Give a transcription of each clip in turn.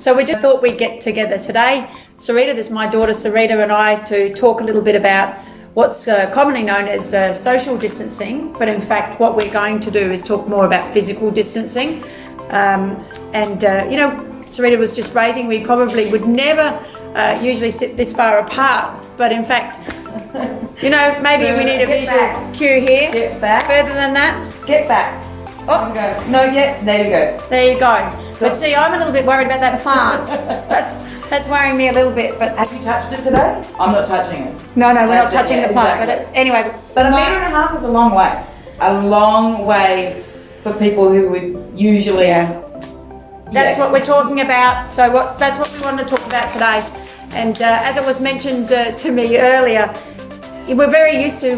So we just thought we'd get together today, Sarita, this is my daughter Sarita, and I, to talk a little bit about what's commonly known as social distancing, but in fact what we're going to do is talk more about physical distancing. You know, Sarita was just raising, we probably would never usually sit this far apart, but in fact, you know, maybe we need a visual cue here. Get back. Further than that. Get back. Oh, Go. No, there you go. There you go. So, but see, I'm a little bit worried about that plant. That's worrying me a little bit. But have you touched it today? I'm not touching it. No, we're not touching the plant. Exactly. But anyway. But a metre and a half is a long way. A long way for people who would usually. That's what we're talking about. So that's what we wanted to talk about today. And as it was mentioned to me earlier, we're very used to,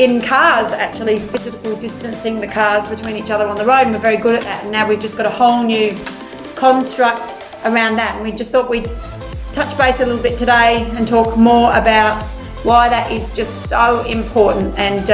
in cars actually, physical distancing the cars between each other on the road, and we're very good at that. And now we've just got a whole new construct around that. And we just thought we'd touch base a little bit today and talk more about why that is just so important. And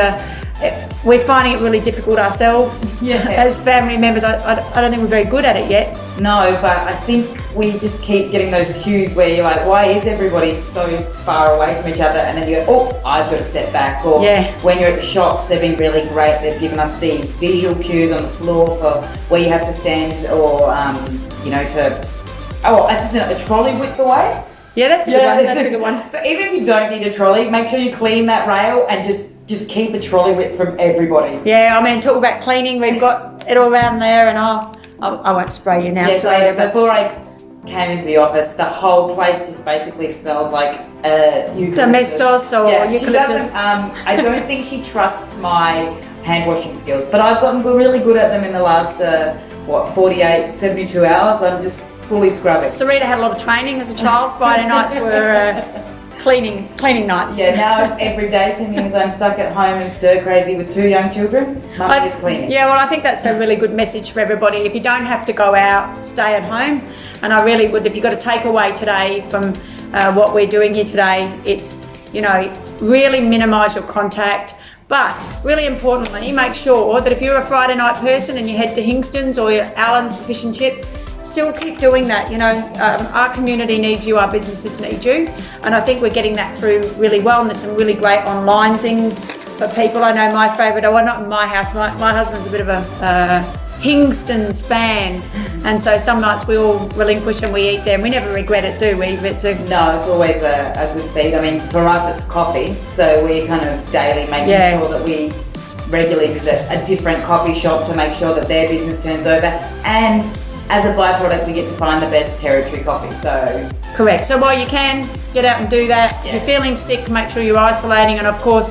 we're finding it really difficult ourselves as family members. I don't think we're very good at it yet. No, but I think we just keep getting those cues where you're like, why is everybody so far away from each other? And then you go, oh, I've got to step back. Or when you're at the shops, they've been really great. They've given us these visual cues on the floor for where you have to stand, or, isn't it a trolley width away? Yeah, that's a good one. That's a good one. So even if you don't need a trolley, make sure you clean that rail and just keep a trolley width from everybody. Yeah, I mean, talk about cleaning. We've got it all around there, and I won't spray you now. Yeah, so before I came into the office, the whole place just basically smells like domestos or eucalyptus. She doesn't. I don't think she trusts my hand washing skills, but I've gotten really good at them in the last 48, 72 hours. I'm just fully scrubbing. Sarita had a lot of training as a child. Friday nights were cleaning nights. Yeah, now it's every day for me as I'm stuck at home and stir crazy with 2 young children. Mum is cleaning. Yeah, well, I think that's a really good message for everybody. If you don't have to go out, stay at home. And I really would, if you've got a takeaway today from what we're doing here today, it's, really minimise your contact. But really importantly, make sure that if you're a Friday night person and you head to Hingston's or Allen's for fish and chip, still keep doing that. Our community needs you, our businesses need you, and I think we're getting that through really well. And there's some really great online things for people. I know my favourite, well, not in my house, my husband's a bit of a Hingston's fan, and so some nights we all relinquish and we eat there, and we never regret it, do we? No, it's always a good feed. I mean, for us it's coffee, so we're kind of daily making sure that we regularly visit a different coffee shop to make sure that their business turns over, and as a byproduct we get to find the best territory coffee. So correct. So while you can, get out and do that. If you're feeling sick, make sure you're isolating, and of course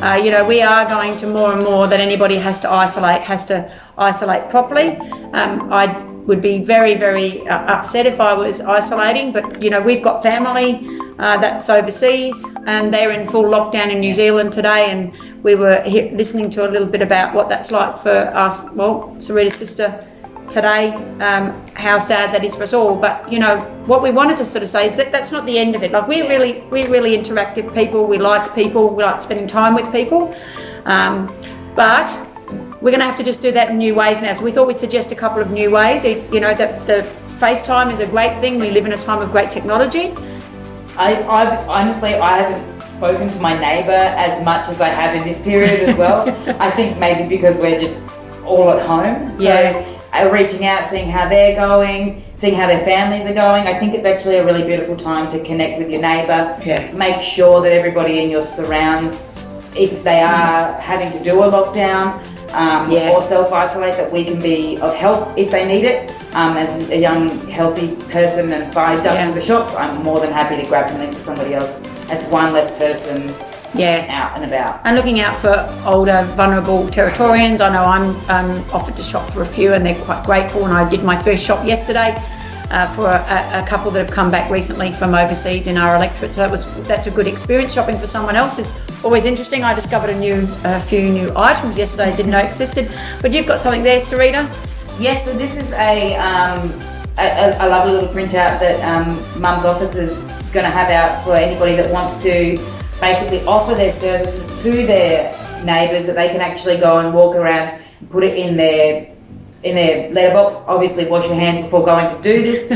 we are going to more and more that anybody has to isolate properly. I would be very, very upset if I was isolating, but we've got family that's overseas, and they're in full lockdown in New Zealand today, and we were listening to a little bit about what that's like for us, Sarita's sister today, how sad that is for us all. But what we wanted to sort of say is that that's not the end of it. Like we're really interactive people. We like people. We like spending time with people. But we're going to have to just do that in new ways now. So we thought we'd suggest a couple of new ways. That the FaceTime is a great thing. We live in a time of great technology. I've honestly, I haven't spoken to my neighbour as much as I have in this period as well. I think maybe because we're just all at home. So reaching out, seeing how they're going, seeing how their families are going. I think it's actually a really beautiful time to connect with your neighbour. Make sure that everybody in your surrounds, if they are having to do a lockdown or self-isolate, that we can be of help if they need it. As a young, healthy person, and if I duck to the shops, I'm more than happy to grab something for somebody else. That's one less person out and about. And looking out for older, vulnerable Territorians. I know I'm offered to shop for a few, and they're quite grateful. And I did my first shop yesterday for a couple that have come back recently from overseas in our electorate. So that's a good experience. Shopping for someone else is always interesting. I discovered a few new items yesterday I didn't know existed. But you've got something there, Sarita? Yes, so this is a lovely little printout that Mum's office is going to have out for anybody that wants to basically offer their services to their neighbours, that they can actually go and walk around and put it in their letterbox. Obviously wash your hands before going to do this.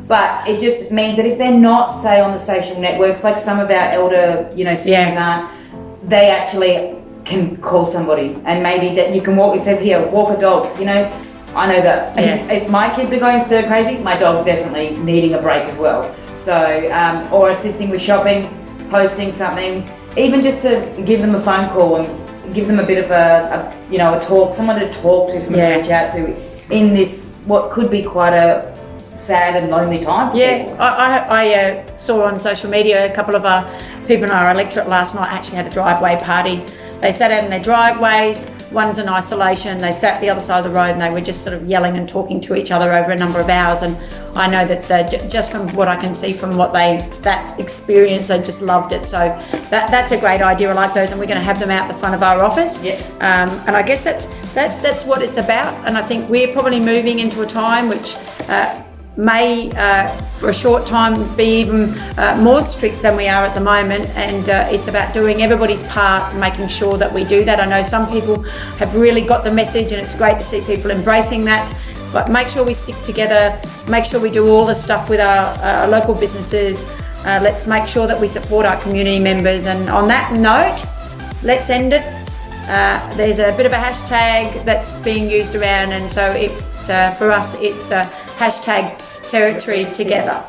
But it just means that if they're not, say, on the social networks, like some of our elder, seniors aren't, they actually can call somebody, and maybe that you can walk. It says here, walk a dog. I know that if my kids are going stir crazy, my dog's definitely needing a break as well. So, or assisting with shopping, posting something, even just to give them a phone call and give them a bit of a talk, someone to talk to, someone to reach out to in this what could be quite a sad and lonely time for people. I saw on social media a couple of people in our electorate last night actually had a driveway party. They sat out in their driveways, one's in isolation, they sat the other side of the road and they were just sort of yelling and talking to each other over a number of hours, and I know that just from what I can see from that experience, they just loved it. So that's a great idea. I like those, and we're going to have them out the front of our office. And I guess that's what it's about, and I think we're probably moving into a time which may for a short time be even more strict than we are at the moment, and it's about doing everybody's part and making sure that we do that. I know some people have really got the message, and it's great to see people embracing that, but make sure we stick together, make sure we do all the stuff with our local businesses. Let's make sure that we support our community members, and on that note, let's end it. There's a bit of a hashtag that's being used around, and so for us it's hashtag territory together.